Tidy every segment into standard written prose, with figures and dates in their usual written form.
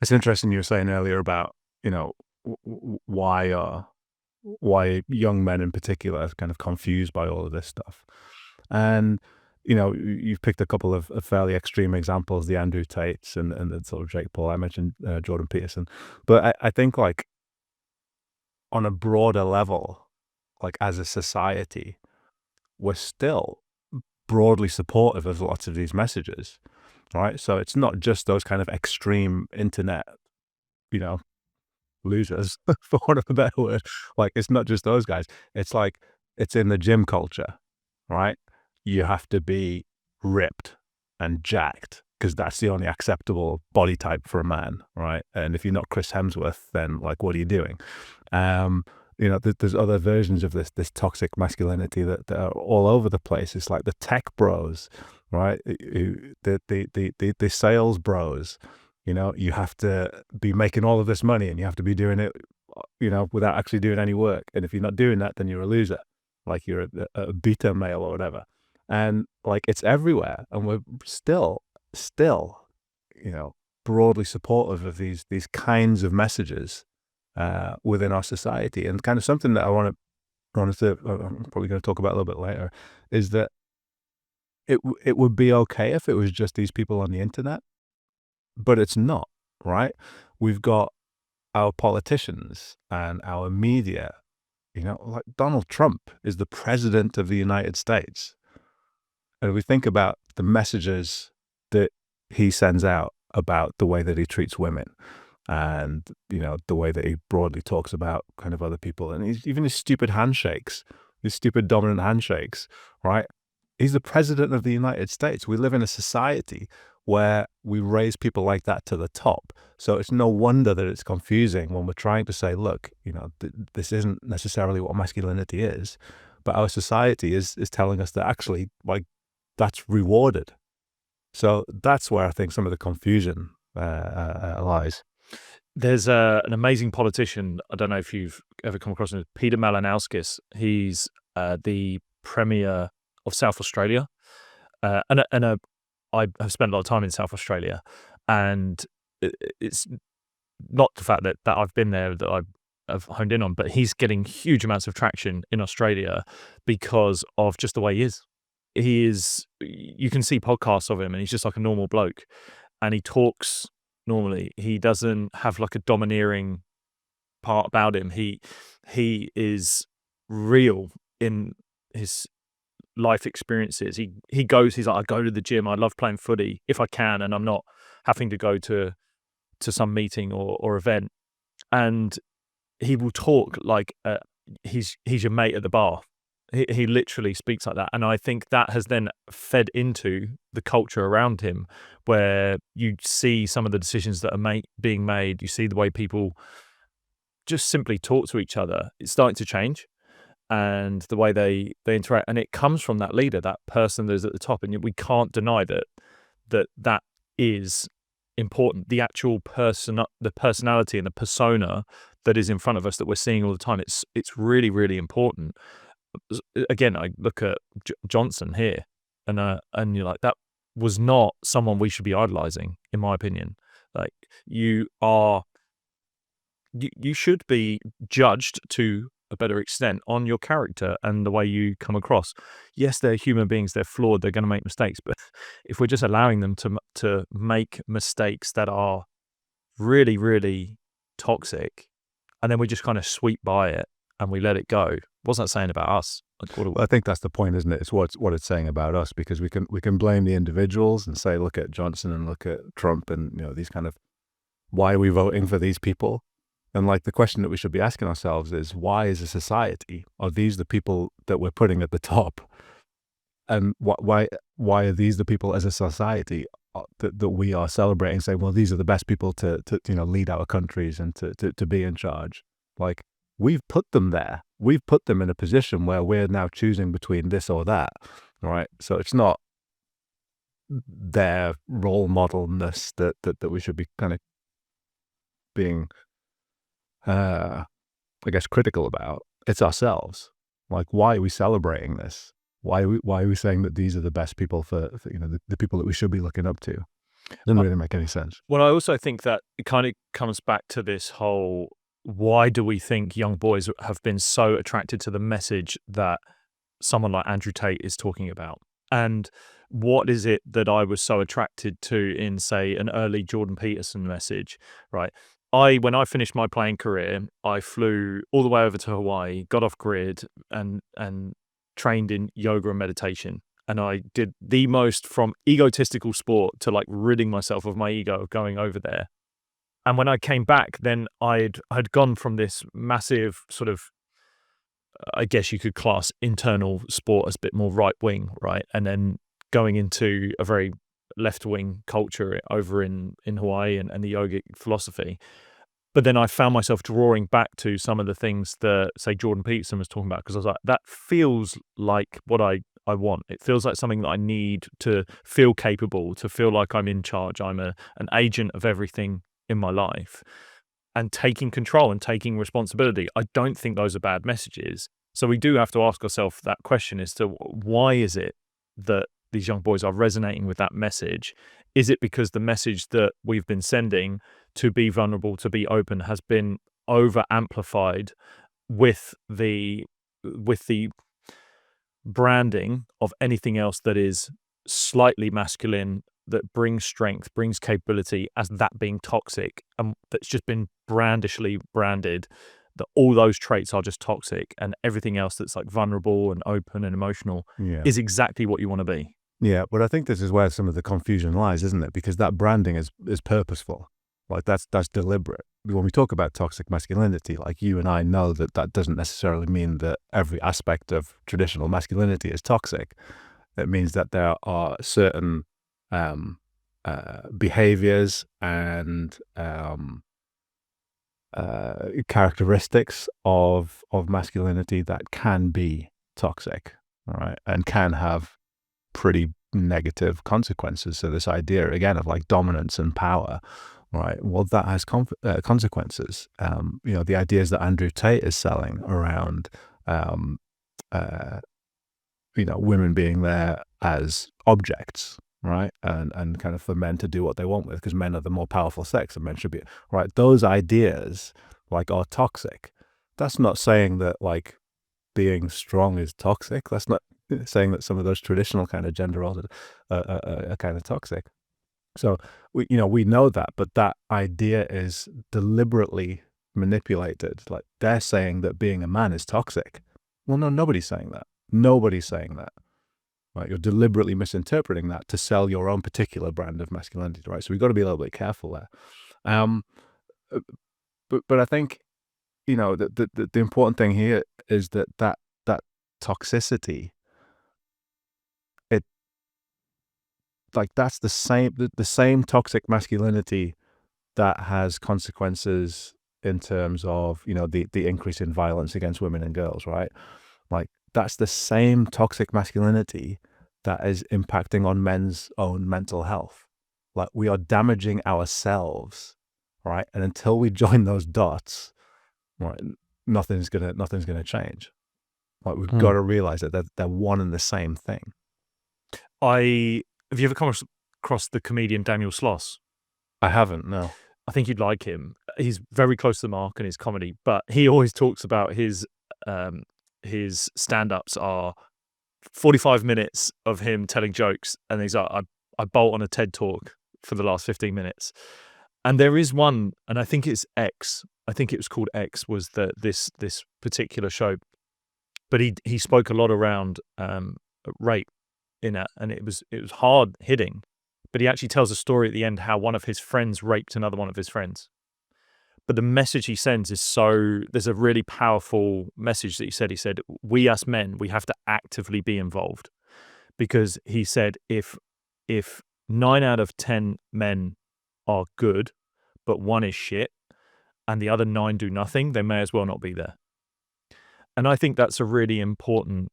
It's interesting you were saying earlier about, you know, why young men in particular are kind of confused by all of this stuff. And, you've picked a couple of fairly extreme examples, the Andrew Tates and the sort of Jake Paul. I mentioned Jordan Peterson. But I think, like, on a broader level, like as a society, we're still broadly supportive of lots of these messages, right? So it's not just those kind of extreme internet, you know, losers, for want of a better word. Like, it's not just those guys. It's like, it's in the gym culture, right? You have to be ripped and jacked because that's the only acceptable body type for a man, right? And if you're not Chris Hemsworth, then, like, what are you doing? Um, there's other versions of this toxic masculinity that are all over the place. It's like the tech bros, right? The sales bros. You have to be making all of this money and you have to be doing it, without actually doing any work. And if you're not doing that, then you're a loser, like you're a beta male or whatever. And, like, it's everywhere, and we're still, you know, broadly supportive of these kinds of messages within our society. And kind of something that wanted to, I'm probably going to talk about a little bit later, is that it would be okay if it was just these people on the internet, but it's not, right? We've got our politicians and our media, like Donald Trump is the president of the United States. And we think about the messages that he sends out about the way that he treats women and, the way that he broadly talks about kind of other people. And even his stupid handshakes, his stupid dominant handshakes, right? He's the president of the United States. We live in a society where we raise people like that to the top. So it's no wonder that it's confusing when we're trying to say, look, this isn't necessarily what masculinity is, but our society is telling us that actually, like, that's rewarded. So that's where I think some of the confusion lies. There's an amazing politician. I don't know if you've ever come across him, Peter Malinowskis. He's the Premier of South Australia. I have spent a lot of time in South Australia, and it's not the fact that I've been there that I've honed in on, but he's getting huge amounts of traction in Australia because of just the way he is. You can see podcasts of him, and he's just like a normal bloke, and he talks normally. He doesn't have like a domineering part about him. He is real in his life experiences. He's like, I go to the gym, I love playing footy if I can, and I'm not having to go to some meeting or event. And he will talk like he's your mate at the bar. He literally speaks like that, and I think that has then fed into the culture around him, where you see some of the decisions that are being made. You see the way people just simply talk to each other. It's starting to change, and the way they interact, and it comes from that leader, that person that is at the top, and we can't deny that is important. The actual person, the personality and the persona that is in front of us that we're seeing all the time. It's really, really important. Again, I look at Johnson here, and you're like, that was not someone we should be idolizing, in my opinion. Like, you should be judged to a better extent on your character and the way you come across. Yes, they're human beings, they're flawed, they're going to make mistakes, but if we're just allowing them to make mistakes that are really, really toxic, and then we just kind of sweep by it and we let it go, what's that saying about us? Like, Well, I think that's the point, isn't it? It's what it's saying about us, because we can blame the individuals and say, look at Johnson and look at Trump and, these kind of, why are we voting for these people? And, like, the question that we should be asking ourselves is, why as a society are these the people that we're putting at the top? And why are these the people as a society that we are celebrating, saying, well, these are the best people to lead our countries and to be in charge? Like, we've put them there. We've put them in a position where we're now choosing between this or that, right? So it's not their role modelness that we should be kind of being, I guess, critical about. It's ourselves. Like, why are we celebrating this? Why are we saying that these are the best people for the people that we should be looking up to? Doesn't Uh, really make any sense. Well, I also think that it kind of comes back to this whole, why do we think young boys have been so attracted to the message that someone like Andrew Tate is talking about? And what is it that I was so attracted to in, say, an early Jordan Peterson message, right? When I finished my playing career, I flew all the way over to Hawaii, got off grid, and trained in yoga and meditation. And I did the most from egotistical sport to like ridding myself of my ego of going over there. And when I came back, then I'd gone from this massive sort of, I guess you could class internal sport as a bit more right wing, right? And then going into a very left wing culture over in Hawaii and the yogic philosophy. But then I found myself drawing back to some of the things that, say, Jordan Peterson was talking about, because I was like, that feels like what I want. It feels like something that I need to feel capable, to feel like I'm in charge. I'm an agent of everything in my life, and taking control and taking responsibility. I don't think those are bad messages. So we do have to ask ourselves that question as to why is it that these young boys are resonating with that message? Is it because the message that we've been sending to be vulnerable, to be open, has been over amplified with the branding of anything else that is slightly masculine, that brings strength, brings capability, as that being toxic, and that's just been brandishly branded, that all those traits are just toxic, and everything else that's like vulnerable and open and emotional Yeah. is exactly what you want to be. Yeah, but I think this is where some of the confusion lies, isn't it? Because that branding is purposeful. Like that's deliberate. When we talk about toxic masculinity, like you and I know that that doesn't necessarily mean that every aspect of traditional masculinity is toxic. It means that there are certain behaviors and characteristics of masculinity that can be toxic, all right, and can have pretty negative consequences. So this idea again of like dominance and power, right? Well, that has consequences. The ideas that Andrew Tate is selling around, um, uh, women being there as objects, right? And kind of for men to do what they want with, because men are the more powerful sex, and men should be right. Those ideas like are toxic. That's not saying that like being strong is toxic. That's not saying that some of those traditional kind of gender roles are kind of toxic. So we know that, but that idea is deliberately manipulated. Like they're saying that being a man is toxic. Well, no, nobody's saying that. Nobody's saying that. Right? You're deliberately misinterpreting that to sell your own particular brand of masculinity. Right? So we've got to be a little bit careful there. Um, but I think the important thing here is that toxicity, it like that's the same toxic masculinity that has consequences in terms of the increase in violence against women and girls, right? Like that's the same toxic masculinity that is impacting on men's own mental health. Like we are damaging ourselves, right? And until we join those dots, right, nothing's gonna change. Like we've got to realize that they're one and the same thing. Have you ever come across the comedian Daniel Sloss? I haven't, no. I think you'd like him. He's very close to the mark in his comedy, but he always talks about his stand-ups are 45 minutes of him telling jokes, and he's like, I bolt on a TED talk for the last 15 minutes. And there is one, and I think it's X. I think it was called X, was this particular show. But he spoke a lot around rape in it, and it was hard hitting. But he actually tells a story at the end how one of his friends raped another one of his friends. But the message he sends is there's a really powerful message that he said. He said, we as men, we have to actively be involved, because he said, if 9 out of 10 men are good, but one is shit, and the other 9 do nothing, they may as well not be there. And I think that's a really important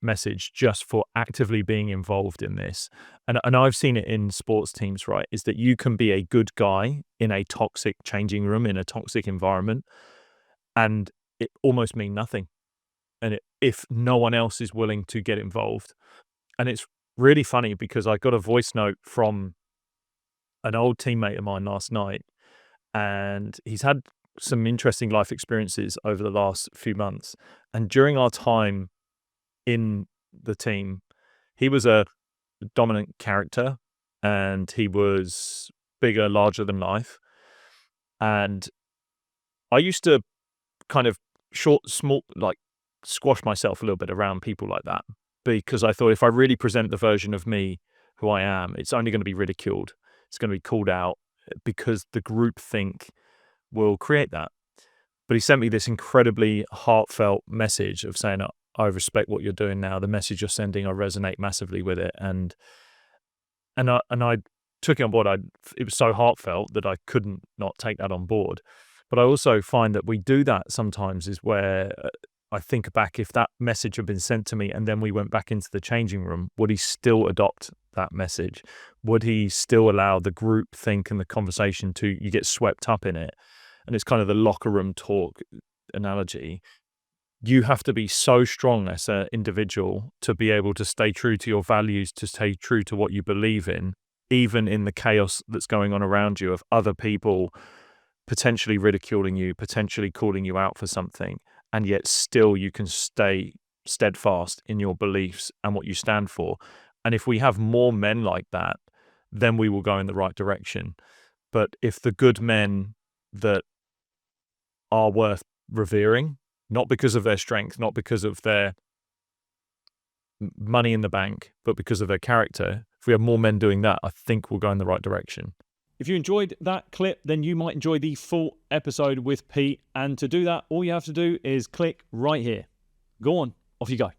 message, just for actively being involved in this. And I've seen it in sports teams, right? Is that you can be a good guy in a toxic changing room, in a toxic environment, and it almost mean nothing. And if no one else is willing to get involved. And it's really funny because I got a voice note from an old teammate of mine last night, and he's had some interesting life experiences over the last few months. And during our time in the team, he was a dominant character, and he was bigger, larger than life. And I used to kind of squash myself a little bit around people like that, because I thought if I really present the version of me who I am, it's only going to be ridiculed. It's going to be called out because the group think will create that. But he sent me this incredibly heartfelt message of saying, I respect what you're doing now. The message you're sending, I resonate massively with it. And I took it on board. It was so heartfelt that I couldn't not take that on board. But I also find that we do that sometimes, is where I think back, if that message had been sent to me and then we went back into the changing room, would he still adopt that message? Would he still allow the group think and the conversation you get swept up in it? And it's kind of the locker room talk analogy. You have to be so strong as an individual to be able to stay true to your values, to stay true to what you believe in, even in the chaos that's going on around you of other people potentially ridiculing you, potentially calling you out for something, and yet still you can stay steadfast in your beliefs and what you stand for. And if we have more men like that, then we will go in the right direction. But if the good men that are worth revering, not because of their strength, not because of their money in the bank, but because of their character, if we have more men doing that, I think we'll go in the right direction. If you enjoyed that clip, then you might enjoy the full episode with Pete. And to do that, all you have to do is click right here. Go on, off you go.